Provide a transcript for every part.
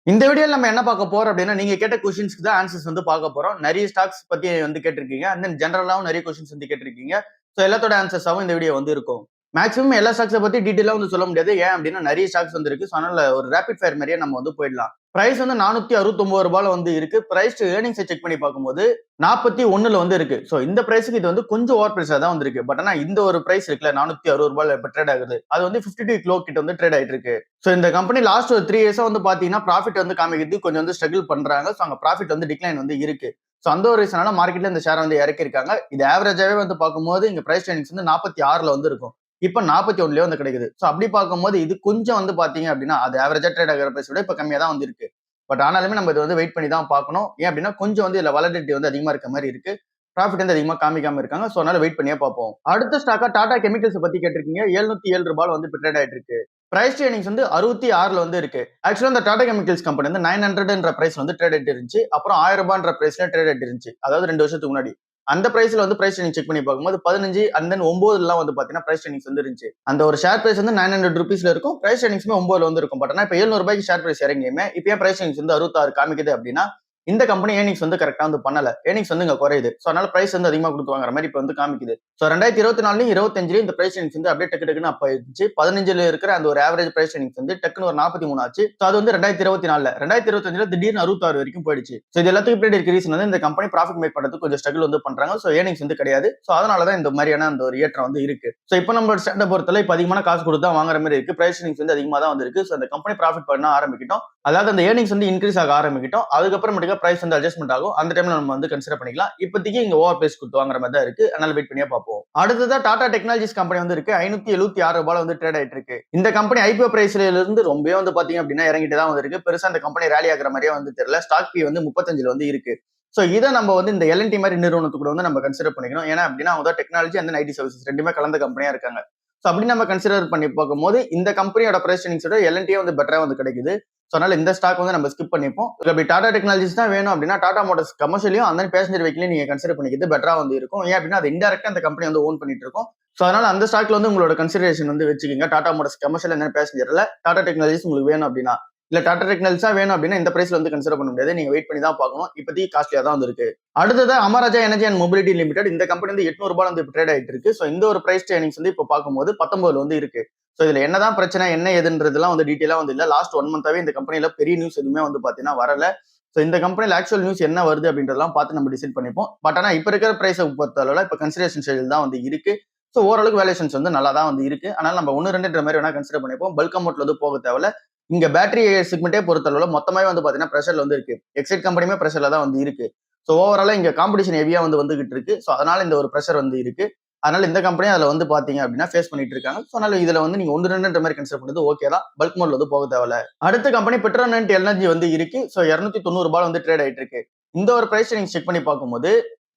இந்த வீடியோல நம்ம என்ன பார்க்க போறோம் அப்படின்னா, நீங்க கேட்ட கொஸ்டின்ஸ்க்கு தான் ஆன்சர்ஸ் வந்து பார்க்க போறோம். நெறைய ஸ்டாக்ஸ் பத்தி வந்து கேட்டிருக்கீங்க. அண்ட் தென் ஜெனரலாவும் நெறைய கொஸ்டின்ஸ் வந்து கேட்டிருக்கீங்க. சோ எல்லாத்தோட ஆன்சர்ஸாவும் இந்த வீடியோ வந்து இருக்கும். மேக்ஸிமம் எல்லா ஸ்டாக்ஸ பத்தி டீடைலா வந்து சொல்ல முடியாது. ஏன் அப்படின்னா நெறைய ஸ்டாக்ஸ் வந்து இருக்கு. சோ அதனால ஒரு ரேபிட் ஃபயர் மாரியே நம்ம வந்து போயிடலாம். பிரைஸ் வந்து ரூ. 469 வந்து இருக்கு. பிரைஸ் டு ஏர்னிங்ஸை செக் பண்ணி பார்க்கும்போது 41ல வந்து இருக்கு. சோ இந்த பிரைஸ்க்கு இது வந்து கொஞ்சம் ஓவர் பிரைஸா தான் வந்திருக்கு. பட் ஆனா இந்த ஒரு பிரைஸ் இருக்குல்ல ரூ. 460 இப்ப ட்ரேட் ஆகுது. அது வந்து 52 கிலோ கிட்ட வந்து ட்ரேட் ஆயிட்டு இருக்கு. சோ இந்த கம்பெனி லாஸ்ட் ஒரு 3 இயர்ஸா வந்து பாத்தீங்கன்னா ப்ராஃபிட் வந்து காமிக்கிறது கொஞ்சம் வந்து ஸ்ட்ரகிள் பண்றாங்க. சோ அங்க ப்ராஃபிட் வந்து டிக்ளைன் வந்து இருக்கு. சோ அந்த ஒரு ரீசனால மார்க்கெட்ல இந்த ஷேர் வந்து இறக்கி இருக்காங்க. இது ஆவரேஜாவே வந்து பார்க்கும்போது இங்க பிரைஸ் ட்ரெண்டிங்ஸ் வந்து 46ல வந்து இருக்கும். இப்ப 41லயே வந்து கிடைக்குது. சோ அப்படி பார்க்கும்போது இது கொஞ்சம் வந்து பாத்தீங்க அப்படின்னா அது ஆவரேஜா ட்ரேட் ஆகிற பிரைஸ் விட இப்ப கம்மியா தான் வந்து இருக்கு. பட் ஆனாலுமே நம்ம இது வந்து வெயிட் பண்ணி தான் பார்க்கணும். ஏன் அப்படின்னா கொஞ்சம் வந்து இதுல வாலட்டிலிட்டி வந்து அதிகமா இருக்க மாதிரி இருக்கு. ப்ராஃபிட் வந்து அதிகமா காமிக்காம இருக்காங்க. சோ அதனால வெயிட் பண்ணியே பார்ப்போம். அடுத்த ஸ்டாக்கா டாடா கெமிக்கல்ஸ் பத்தி கேட்டிருக்கீங்க. ரூ. 707 வந்து இப்ப ட்ரேட் ஆயிட்டு இருக்கு. பிரைஸ் ஏர்னிங்ஸ் வந்து 66ல வந்து இருக்கு. ஆக்சுவலா இந்த டாடா கெமிக்கல்ஸ் கம்பெனி வந்து 900ன்ற பிரைஸ் வந்து ட்ரேட் ஆயிட்டு இருந்துச்சு. அப்புறம் ரூ. 1000ன்ற பிரைஸ்ல ட்ரேட் ஆயிட்டு இருந்துச்சு. அதாவது 2 வருஷத்துக்கு முன்னாடி. அந்த பிரைஸ்ல வந்து பிரைஸ் ஏர்னிங் செக் பண்ணி பார்க்கும்போது 15 அண்ட் தென் 9லாம் வந்து பாத்தீங்கன்னா பிரைஸ் ஏர்னிங்ஸ் வந்து இருந்துச்சு. அந்த ஒரு ஷேர் பிரைஸ் வந்து 900 ரூபீஸ்ல இருக்கும். பிரைஸ் ஏர்னிங்ஸ்மே 9ல வந்து இருக்கும். பட் ஆனா இப்ப ரூ. 700 ஷேர் பிரைஸ் இறங்கியுமே இப்ப ஏன் பிரைஸ் ஏர்னிங்ஸ் வந்து 66 காமிக்குது அப்படின்னா இந்த கம்பெனி ஏர்னிங்ஸ் வந்து கரெக்டா வந்து பண்ணல. ஏர்னிங்ஸ் வந்து இங்க குறையுது. சோ அதனால பிரைஸ் வந்து அதிகமா கொடுத்து வாங்குற மாதிரி இப்ப வந்து காமிக்குது. சோ 2024லயும் 25லயும் இந்த பிரைஸ் ஏர்னிங்ஸ் வந்து அப்படியே டக்கு டக்குன்னு அப்ப ஆயிடுச்சு. 15ல இருக்கிற அந்த ஒரு ஆவரேஜ் பிரைஸ் ஏர்னிங்ஸ் வந்து டக்குன்னு ஒரு 43 ஆச்சு. சோ அது வந்து 2024ல 2025ல திடீர்னு 66 வரைக்கும் போயிடுச்சு. சோ இது எல்லாத்துக்கும் பின்னாடி இருக்க ரீசன் வந்து இந்த கம்பெனி ப்ராஃபிட் மேக் பண்றதுக்கு கொஞ்சம் ஸ்ட்ரகிள் வந்து பண்றாங்க. சோ ஏர்னிங்ஸ் வந்து கிடையாது. சோ அதனாலதான் இந்த மாதிரியான அந்த ஒரு ஏற்றம் வந்து இருக்கு. சோ இப்போ நம்ம ஸ்டாண்டை பொறுத்தல இப்ப அதிகமான காசு கொடுத்து தான் வாங்குற மாதிரி இருக்கு. பிரைஸ் ஏர்னிங்ஸ் வந்து அதிகமா தான் வந்து இருக்கு. சோ அந்த கம்பெனி ப்ராஃபிட் பண்ண ஆரம்பிக்கிட்டோம். அதாவது அந்த ஏர்னிங்ஸ் வந்து இன்க்ரீஸ் ஆக ஆரம்பிக்கிட்டோம். அதுக்கப்புறமேட்டுக்கு பிரைஸ் வந்து அட்ஜஸ்ட்மெண்ட் ஆகும். அந்த டைம்ல நம்ம வந்து கன்சிடர் பண்ணிக்கலாம். இப்போதைக்கு இங்க ஓவர் பிரைஸ் கொடுத்து வாங்குற மாதிரி தான் இருக்கு. அதனால வெயிட் பண்ணியே பார்ப்போம். அடுத்ததா டாடா டெக்னாலஜிஸ் கம்பெனி வந்து இருக்கு. ரூ. 576 வந்து ட்ரேட் ஆயிட்டு இருக்கு. இந்த கம்பெனி ஐபிஓ பிரைஸ்ல இருந்து ரொம்பவே வந்து பாத்தீங்க அப்படின்னா இறங்கிட்டு தான் வந்து இருக்கு. பெருசா அந்த கம்பெனி ரேலி ஆகிற மாதிரியே வந்து தெரியல. ஸ்டாக் பி வந்து 35ல வந்து இருக்கு. சோ இதை நம்ம வந்து இந்த எல்என்டி மாதிரி நிறுவனத்துக்கு கூட வந்து நம்ம கன்சிடர் பண்ணிக்கணும். ஏன்னா அப்படின்னா அவங்க தான் டெக்னாலஜி அந்த ஐடி சர்வீசஸ் ரெண்டுமே கலந்த கம்பெனியா இருக்காங்க. சோ அப்படி நம்ம கன்சிடர் பண்ணி பார்க்கும்போது இந்த கம்பெனியோட பிரைஸ் ஏர்னிங்ஸோட எல்என்டியே வந்து பெட்டரா வந்து கிடைக்குது. சோ அதனால இந்த ஸ்டாக் வந்து நம்ம ஸ்கிப் பண்ணிப்போம். அப்படி டாடா டெக்னாலஜிஸ் தான் வேணும் அப்படின்னா டாடா மோட்டர்ஸ் கமர்ஷியலையும் அந்த பேசஞ்சர் வெஹிக்கிளையும் நீங்க கன்சிடர் பண்ணிக்கிறது பெட்டரா வந்து இருக்கும். ஏன் அப்படின்னா அது இன்டெரக்டா அந்த கம்பெனி வந்து ஓன் பண்ணிட்டு இருக்கும். சோ அதனால அந்த ஸ்டாக்ல வந்து உங்களோட கன்சிடரேஷன் வந்து வச்சுக்கோங்க. டாடா மோட்டர்ஸ் கமர்ஷியல் அந்த பேசஞ்சர்ல டாடா டெக்னாலஜிஸ் உங்களுக்கு வேணும் அப்படின்னா இல்ல டாடா டெக்னாலஜிஸா வேணும் அப்படின்னா இந்த பிரைஸ்ல வந்து கன்சிடர் பண்ண முடியாது. நீங்க வெயிட் பண்ணி தான் பார்க்கணும். இப்போதைக்கு காஸ்ட்லியா தான் வந்து இருக்கு. அடுத்தது Amara Raja energy and mobility limited இந்த கம்பெனி வந்து ரூ. 800 வந்து ட்ரேட் ஆயிட்டு இருக்கு. சோ இந்த ஒரு பிரைஸ் ஏர்னிங்ஸ் வந்து இப்போ பார்க்கும்போது 19ல வந்து இருக்கு. சோ இதுல என்னதான் பிரச்சனை என்ன ஏதுன்றதுலாம் வந்து டீடைலா வந்து இல்ல. லாஸ்ட் 1 மந்தாவே இந்த கம்பெனில பெரிய நியூஸ் எதுவுமே வந்து பாத்தீங்கன்னா வரல. சோ இந்த கம்பெனில ஆக்சுவல் நியூஸ் என்ன வருது அப்படின்றதெல்லாம் பார்த்து நம்ம டிசைட் பண்ணிப்போம். பட் ஆனா இப்ப இருக்கிற பிரைஸை பொறுத்தளவுல இப்ப கன்சிடரேஷன் ஸ்டேஜில் தான் வந்து இருக்கு. சோ ஓரளவுக்கு வேல்யூஷன்ஸ் வந்து நல்லா தான் வந்து இருக்கு. அதனால நம்ம 1 2ன்ற மாதிரி வேணா கன்சிடர் பண்ணிப்போம். பல்க் அமௌண்ட்ல வந்து போக தேவையில்ல. இங்க பேட்டரி செக்மெண்டே பொறுத்தளவுல மொத்தமாவே வந்து பாத்தீங்கன்னா பிரஷர்ல வந்து இருக்கு. எக்ஸைட் கம்பெனியுமே பிரஷர்ல தான் வந்து இருக்கு. சோ ஓவராலா இங்க காம்படிஷன் ஹெவியா வந்து வந்துகிட்டு இருக்கு. சோ அதனால இந்த ஒரு பிரஷர் வந்து இருக்கு. அதனால இந்த கம்பெனி அதுல வந்து பாத்தீங்க அப்படின்னா ஃபேஸ் பண்ணிட்டு இருக்காங்க. சோ அதனால இதுல வந்து நீங்க 1 2ன்ற மாதிரி கன்சிடர் பண்றது ஓகே தான். பல்க் மோட்ல வந்து போக தேவையில்ல. அடுத்த கம்பெனி பெட்ரோநெட் எனர்ஜி வந்து இருக்கு. சோ ரூ. 290 வந்து ட்ரேட் ஆயிட்டு இருக்கு. இந்த ஒரு பிரைஸ் நீங்க செக் பண்ணி பார்க்கும்போது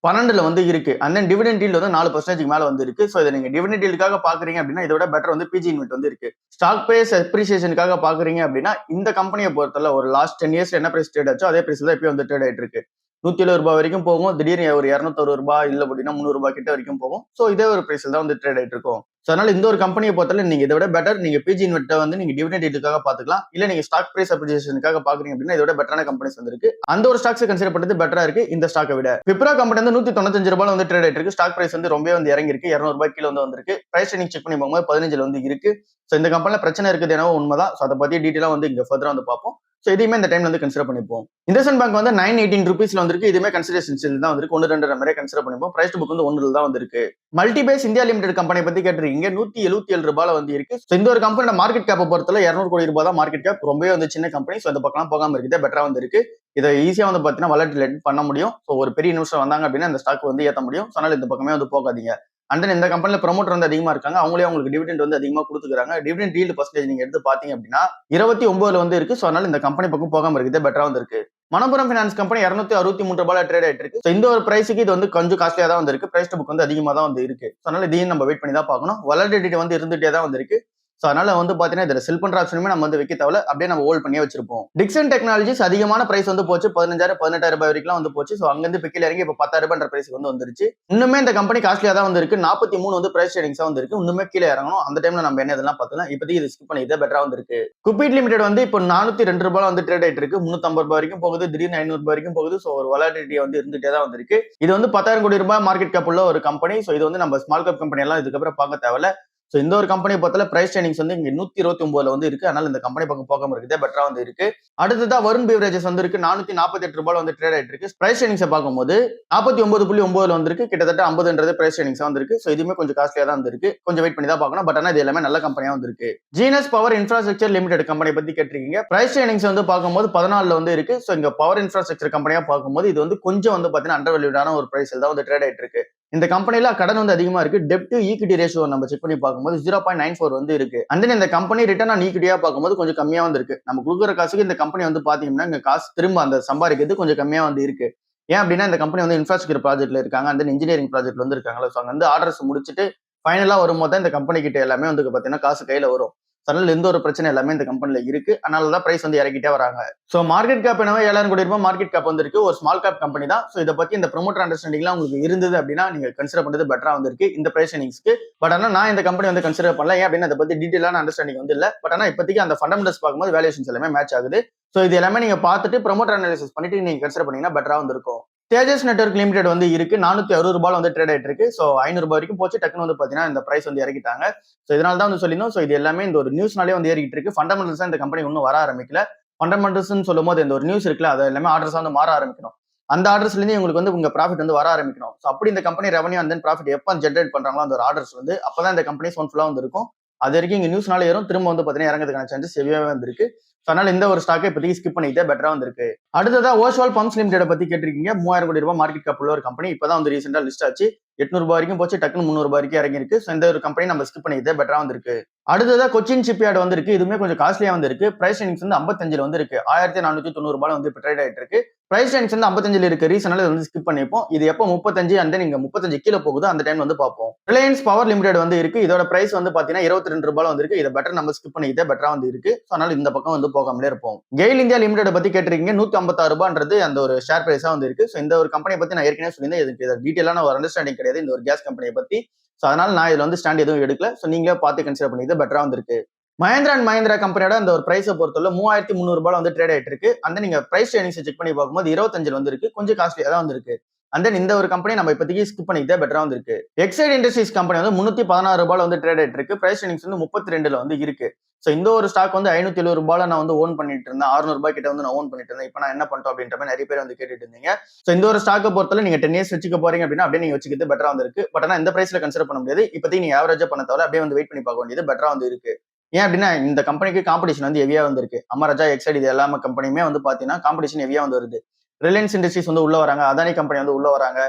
12ல வந்து இருக்கு. அண்ட் தென் டிவிடெண்ட் ஈல்ட் வந்து 4% மேல வந்து இருக்கு. சோ இதை நீங்க டிவிடெண்ட் ஈல்டுக்காக பாக்குறீங்க அப்படின்னா இதோட பெட்டர் வந்து பிஜி இன்வெஸ்ட் வந்து இருக்கு. ஸ்டாக் பிரைஸ் அப்ரிசியேஷனுக்காக பாக்குறீங்க அப்படின்னா இந்த கம்பெனியை பொறுத்தல ஒரு லாஸ்ட் 10 இயர்ஸ் என்ன பிரைஸ் ட்ரேட் ஆச்சோ அதே பிரைஸ் தான் இப்பயும் வந்து ட்ரேட் ஆயிட்டு இருக்கு. ரூ. 170 வரைக்கும் போகும். திடீர்னு ஒரு ரூ. 260 இல்ல அப்படின்னா ரூ. 300 கிட்ட வரைக்கும் போகும். சோ இதே ஒரு பிரைஸ்ல தான் வந்து ட்ரேட் ஆயிட்டு இருக்கும். சோ அதனால இந்த ஒரு கம்பெனியை பொறுத்தல நீங்க இதை விட பெட்டர் நீங்க பிஜி இன்வெஸ்ட் வந்து நீங்க டிவிடெண்ட் ஈல்டுக்காக பாத்துக்கலாம். இல்ல நீங்க ஸ்டாக் பிரைஸ் அப்ரிசியேஷனுக்காக பாக்குறீங்க அப்படின்னா இதோட பெட்டரான கம்பெனிஸ் வந்து இருக்கு. அந்த ஒரு ஸ்டாக்ஸ் கன்சிடர் பண்றது பெட்டரா இருக்கு இந்த ஸ்டாக்கை விட. விப்ரோ கம்பெனி வந்து ரூ. 195 வந்து ட்ரேட் ஆயிட்டு இருக்கு. ஸ்டாக் பிரைஸ் வந்து ரொம்பவே வந்து இறங்கி இருக்கு. ரூ. 200 கீழ வந்து வந்திருக்கு. பிரைஸ் நீங்க செக் பண்ணி பார்க்கும்போது 15ல வந்து இருக்கு. சோ இந்த கம்பெனில பிரச்சனை இருக்குது என்னவோ உண்மைதான். சோ அதை பத்தி டீடைலா வந்து இங்க ஃபர்தரா வந்து பார்ப்போம். சோ இதையுமே இந்த டைம்ல வந்து கன்சிடர் பண்ணிப்போம். இண்டஸ்இண்ட் பேங்க் வந்து 918 ரூபீஸ்ல வந்திருக்கு. இதுமே கன்சிடரேஷன் தான் வந்திருக்கு. 1 2 மாதிரி கன்சிடர் பண்ணிப்போம். பிரைஸ் டு புக் வந்து 1ல தான் வந்திருக்கு. மல்டிபேஸ் இந்தியா லிமிடெட் கம்பெனி பத்தி கேட்டிருக்கீங்க. ரூ. 177 வந்து இருக்கு. சோ இந்த ஒரு கம்பெனியோட மார்க்கெட் கேப் பொறுத்தல ரூ. 200 கோடி தான் மார்க்கெட் கேப். ரொம்பவே வந்து சின்ன கம்பெனி. சோ இந்த பக்கம் போகாம இருக்குது பெட்டரா வந்து இருக்கு. இதை ஈஸியா வந்து பாத்தீங்கன்னா வாலட்டிலிட்டி பண்ண முடியும். சோ ஒரு பெரிய நியூஸ் வந்தாங்க அப்படின்னா இந்த ஸ்டாக் வந்து ஏத்த முடியும். சோ அதனால இந்த பக்கமே வந்து போகாதீங்க. அண்ட் தென் இந்த கம்பெனில ப்ரொமோட்டர் வந்து அதிகமா இருக்காங்க. அவங்களே உங்களுக்கு டிவிடெண்ட் வந்து அதிகமா கொடுத்துக்கிறாங்க. டிவிடெண்ட் ஈல்டு பர்சன்டேஜ் நீங்க எடுத்து பாத்தீங்க அப்படின்னா 29ல வந்து இருக்கு. சோ அதனால இந்த கம்பெனி பக்கம் போகாம இருக்குது பெட்டரா வந்து இருக்கு. மணப்புரம் பினான்ஸ் கம்பெனி ரூ. 263 ட்ரேட் ஆயிட்டு இருக்கு. இந்த ஒரு பிரைஸுக்கு இது வந்து கொஞ்சம் காஸ்ட்லியா தான் வந்து இருக்கு. பிரைஸ் டு புக் வந்து அதிகமா தான் வந்து இருக்கு. அதனால இதையும் நம்ம வெயிட் பண்ணி தான் பார்க்கணும். வாலட்டிலிட்டி வந்து இருந்துட்டே தான் வந்து இருக்கு. சோ அதனால வந்து பாத்தீங்கன்னா இதுல செல் பண்ற ஆப்ஷனுமே நம்ம வந்து வைக்க தேவையில்ல, அப்படியே நம்ம ஹோல்ட் பண்ணியே வச்சிருப்போம். டிக்சன் டெக்னாலஜிஸ் அதிகமான பிரைஸ் வந்து போச்சு, 15,000 18,000 ரூபாய் வரைக்கும் வந்து போச்சு. சோ அங்க இருந்து கீழ இறங்கி இப்ப 10,000 ரூபாய்ன்ற பிரைஸ் வந்து வந்துருச்சு. இன்னுமே இந்த கம்பெனி காஸ்ட்லியா தான் வந்து இருக்கு. 43 வந்து பிரைஸ் ட்ரேடிங்ஸா வந்து இருக்கு. இன்னுமே கீழ இறங்கணும். அந்த டைம்ல நம்ம என்ன இதெல்லாம் பார்த்தலாம். இப்போதைக்கு இது ஸ்கிப் பண்ணிட்டு பெட்டரா வந்து இருக்கு. குபிட் லிமிடெட் வந்து இப்போ 402 ரூபாய் வந்து ட்ரேட் ஆயிட்டு இருக்கு. 350 ரூபாய் வரைக்கும் போகுது, திடீர்னு 500 ரூபாய் வரைக்கும் போகுது. சோ ஒரு வொலாட்டிலிட்டி வந்து இருந்துட்டே தான் வந்து இருக்கு. இது வந்து 10,000 கோடி ரூபாய் மார்க்கெட் கேப் உள்ள ஒரு கம்பெனி. சோ இது வந்து நம்ம ஸ்மால் கேப் கம்பெனி எல்லாம் இதுக்கப்புறம் பார்க்க தேவையில்ல. சோ இந்த ஒரு கம்பெனி பொறுத்தல பிரைஸ் ட்ரேடிங்ஸ் வந்து இங்க 129ல வந்து இருக்கு. அதனால இந்த கம்பெனி பக்கம் போகாம இருக்குது பெட்டரா வந்து இருக்கு. அடுத்ததா வருண் பீவரேஜஸ் வந்து இருக்கு. 448 ரூபாய் வந்து ட்ரேட் ஆயிட்டு இருக்கு. பிரைஸ் ட்ரேடிங்ஸை பார்க்கும்போது 49.9ல வந்து இருக்கு. கிட்டத்தட்ட 50ன்றது பிரைஸ் ட்ரேடிங்ஸா வந்து இருக்கு. சோ இதுவுமே கொஞ்சம் காஸ்ட்லியா தான் இருக்கு. கொஞ்சம் வெயிட் பண்ணி தான் பார்க்கணும். பட் ஆனா இது எல்லாமே நல்ல கம்பெனியா வந்து இருக்கு. Genus power infrastructure limited company பத்தி கேட்டிருக்கீங்க. பிரைஸ் ட்ரேடிங்ஸ் வந்து பார்க்கும்போது 14ல வந்து இருக்கு. சோ இங்க பவர் இன்ஃப்ராஸ்ட்ரக்சர் கம்பெனியா பார்க்கும்போது இது வந்து கொஞ்சம் வந்து பாத்தீங்கன்னா அண்டர் வேல்யூடான ஒரு பிரைஸ்ல தான் வந்து ட்ரேட் ஆயிட்டு இருக்கு. இந்த கம்பெனில கடன் வந்து அதிகமா இருக்கு. டெப்ட் டு ஈக்விட்டி ரேஷியோ நம்ம செக் பண்ணி பார்க்கும்போது 0.94 வந்து இருக்கு. அண்ட் தென் இந்த கம்பெனி ரிட்டர்ன் ஆன் ஈக்விட்டியா பார்க்கும்போது கொஞ்சம் கம்மியா வந்து இருக்கு. நம்ம கொடுக்குற காசுக்கு இந்த கம்பெனி வந்து பாத்தீங்கன்னா இங்க காசு திரும்ப அந்த சம்பாதிக்கிறது கொஞ்சம் கம்மியா வந்து இருக்கு. ஏன் அப்படின்னா இந்த கம்பெனி வந்து இன்ஃப்ராஸ்ட்ரக்சர் ப்ராஜெக்ட்ல இருக்காங்க, அந்த இன்ஜினியரிங் ப்ராஜெக்ட்ல வந்து இருக்காங்களா. சோ அங்க வந்து ஆர்டர்ஸ் முடிச்சுட்டு ஃபைனலா வரும்போது தான் இந்த கம்பெனி கிட்ட எல்லாமே வந்து பாத்தீங்கன்னா காசு கையில வரும். அதனால எந்த ஒரு பிரச்சனை எல்லாமே இந்த கம்பெனில இருக்கு. அதனாலதான் பிரைஸ் வந்து இறக்கிட்டே வராங்க. சோ மார்க்கெட் கேப் என்னவோ 7,000 கோடி ரூபாய் மார்க்கெட் கேப் வந்து இருக்கு. ஒரு ஸ்மால் கேப் கம்பெனி தான். சோ இதை பத்தி இந்த ப்ரொமோட்டர் அண்டர்ஸ்டாண்டிங்லாம் உங்களுக்கு இருந்தது அப்படின்னா நீங்க கன்சிடர் பண்றது பெட்டரா வந்து இருக்கு இந்த பிரைஸ் ட்ரேடிங்ஸ்க்கு. பட் ஆனா நான் இந்த கம்பெனி வந்து கன்சிடர் பண்ணல. ஏன் அப்படின்னா அதை பத்தி டீடைலான அண்டர்ஸ்டாண்டிங் வந்து இல்ல. பட் ஆனா இப்போதைக்கு அந்த ஃபண்டமெண்டல்ஸ் பார்க்கும்போது வேல்யூஷன்ஸ் எல்லாமே மேட்ச் ஆகுது. சோ இது எல்லாமே நீங்க பார்த்துட்டு ப்ரொமோட்டர் அனாலிசிஸ் பண்ணிட்டு நீங்க கன்சிடர் பண்ணீங்கன்னா பெட்டரா வந்து இருக்கும். தேஜஸ் நெட்வொர்க் லிமிடெட் வந்து இருக்கு. 460 ரூபாய் வந்து ட்ரேட் ஆயிட்டு இருக்கு. சோ 500 ரூபாய் வரைக்கும் போச்சு. டக்குனு வந்து பாத்தீங்கன்னா இந்த பிரைஸ் வந்து இறக்கிட்டாங்க. சோ இதனால தான் வந்து சொல்லியிருந்தோம். சோ இது எல்லாமே இந்த ஒரு நியூஸ்னாலே வந்து ஏறிக்கிட்டு இருக்கு. ஃபண்டமெண்டல்ஸ் இந்த கம்பெனி இன்னும் வர ஆரம்பிக்கல. ஃபண்டமெண்டல்ஸ் சொல்லும் போது இந்த ஒரு நியூஸ் இருக்குல்ல, அது எல்லாமே ஆர்டர்ஸ் வந்து மாற ஆரம்பிக்கணும். அந்த ஆர்டர்ஸ்ல இருந்து உங்களுக்கு வந்து உங்க ப்ராஃபிட் வந்து வர ஆரம்பிக்கணும். சோ அப்படி இந்த company revenue and then profit எப்ப ஜெனரேட் பண்றாங்களோ அந்த ஒரு ஆர்டர்ஸ் வந்து அப்பதான் இந்த கம்பெனி ஃபுல்லா வந்து இருக்கும். அது வரைக்கும் இங்க நியூஸ்னால ஏறும். திரும்ப வந்து பாத்தீங்கன்னா இறங்கிறதுக்கான சான்சஸ் ஹெவியாவே வந்திருக்கு. அதனால இந்த ஒரு ஸ்டாக்கை இப்போதைக்கு ஸ்கிப் பண்ணிட்டு பெட்டரா வந்திருக்கு. அடுத்ததா ஓஷுவால் பம்ப்ஸ் லிமிடெட் பத்தி கேட்டிருக்கீங்க. 3000 கோடி ரூபாய் மார்க்கெட் கேப் உள்ள ஒரு கம்பெனி. இப்பதான் வந்து ரீசெண்டா லிஸ்ட் ஆச்சு. 800 ரூபாய் வரைக்கும் போச்சு. டக்குனு 300 ரூபாய் வரைக்கும் இறங்கி இருக்கு. சோ இந்த ஒரு கம்பெனி நம்ம ஸ்கிப் பண்ணிட்டு பெட்டரா வந்திருக்கு. அடுத்ததா கொச்சின் ஷிப்யார்ட் வந்து இருக்கு. இதுவுமே கொஞ்சம் காஸ்ட்லியா வந்து இருக்கு. பிரைஸ் ட்ரேடிங்ஸ் வந்து 55ல வந்து இருக்கு. 1490 ரூபாய் வந்து இப்போ ட்ரேட் ஆயிட்டு இருக்கு. பிரைஸ் ட்ரேடிங்ஸ் வந்து 55ல இருக்கு. ரீசனால இது வந்து ஸ்கிப் பண்ணிப்போம். இது எப்போ 35 அண்ட் தென் இங்க 35 கீழே போகுது அந்த டைம் வந்து பார்ப்போம். ரிலையன்ஸ் பவர் லிமிடெட் வந்து இருக்கு. இதோட பிரைஸ் வந்து பாத்தீங்கன்னா 22 ரூபாய் வந்து இருக்கு. இதை பெட்டர் நம்ம ஸ்கிப் பண்ணிட்டு பெட்டரா வந்து இருக்கு. சோ அதனால இந்த பக்கம் வந்து போகாமலே இருப்போம். கெயில் இந்தியா லிமிடெட் பத்தி கேட்டிருக்கீங்க. 156 ரூபான்றது அந்த ஒரு ஷேர் பிரைஸா வந்து இருக்கு. சோ இந்த ஒரு கம்பெனியை பத்தி நான் ஏற்கனவே சொல்லியிருந்தேன். இதுக்கு டீடைலான ஒரு அண்டர்ஸ்டாண்டிங் கிடையாது இந்த ஒரு கேஸ் கம்பெனியை பத்தி. சோ அதனால நான் இதுல வந்து ஸ்டாண்ட் எதுவும் எடுக்கல. சோ நீங்களே பார்த்து கன்சிடர் பண்ணிட்டு பெட்டரா வந்து இருக்கு. மஹேந்திரா அண்ட் மஹேந்திரா கம்பெனியோட அந்த ஒரு பிரைஸை பொறுத்தவரை 3300 ரூபாய் வந்து ட்ரேட் ஆயிட்டு இருக்கு. அந்த நீங்க பிரைஸ் ட்ரேடிங்ஸ் செக் பண்ணி பார்க்கும்போது 25 வந்து இருக்கு. கொஞ்சம் காஸ்ட்லியா தான் வந்து இருக்கு. அண்ட் தென் இந்த ஒரு கம்பெனி நம்ம இப்போதைக்கு ஸ்கிப் பண்ணிட்டு பெட்டரா வந்து இருக்கு. எக்ஸைட் இண்டஸ்ட்ரீஸ் கம்பெனி வந்து 316 ரூபாய் வந்து ட்ரேட் ஆயிட்டு இருக்கு. பிரைஸ் ட்ரேடிங்ஸ் வந்து 32ல வந்து இருக்கு. சோ இந்த ஒரு ஸ்டாக் வந்து 570 ரூபாய் நான் வந்து ஓன் பண்ணிட்டு இருந்தேன். 600 ரூபாய் கிட்ட வந்து நான் ஓன் பண்ணிட்டு இருந்தேன். இப்போ நான் என்ன பண்ணிட்டோம் அப்படின்ற மாதிரி நிறைய பேர் வந்து கேட்டுட்டு இருந்தீங்க. சோ இந்த ஒரு ஸ்டாக்கை பொறுத்தவரை நீங்க 10 இயர்ஸ் வச்சுக்க போறீங்க அப்படின்னா அப்படியே நீங்க வச்சுக்கிட்டு பெட்டரா வந்து இருக்கு. பட் ஆனா இந்த பிரைஸ்ல கன்சிடர் பண்ண முடியாது. இப்போதைக்கு நீங்க ஆவரேஜா பண்ண தவிர அப்படியே வந்து வெயிட் பண்ணி பார்க்க வேண்டியது பெட்டரா வந்து இருக்கு. ஏன் அப்படின்னா இந்த கம்பெனிக்கு காம்படிஷன் வந்து ஹெவியா வந்து இருக்கு. அமராஜா, எக்ஸைட் இது எல்லாமே கம்பெனியுமே வந்து பாத்தீங்கன்னா காம்படிஷன் ஹெவியா வந்து வருது. ரிலையன்ஸ் இண்டஸ்ட்ரீஸ் வந்து உள்ள வராங்க. அதானி கம்பெனி வந்து உள்ள வராங்க.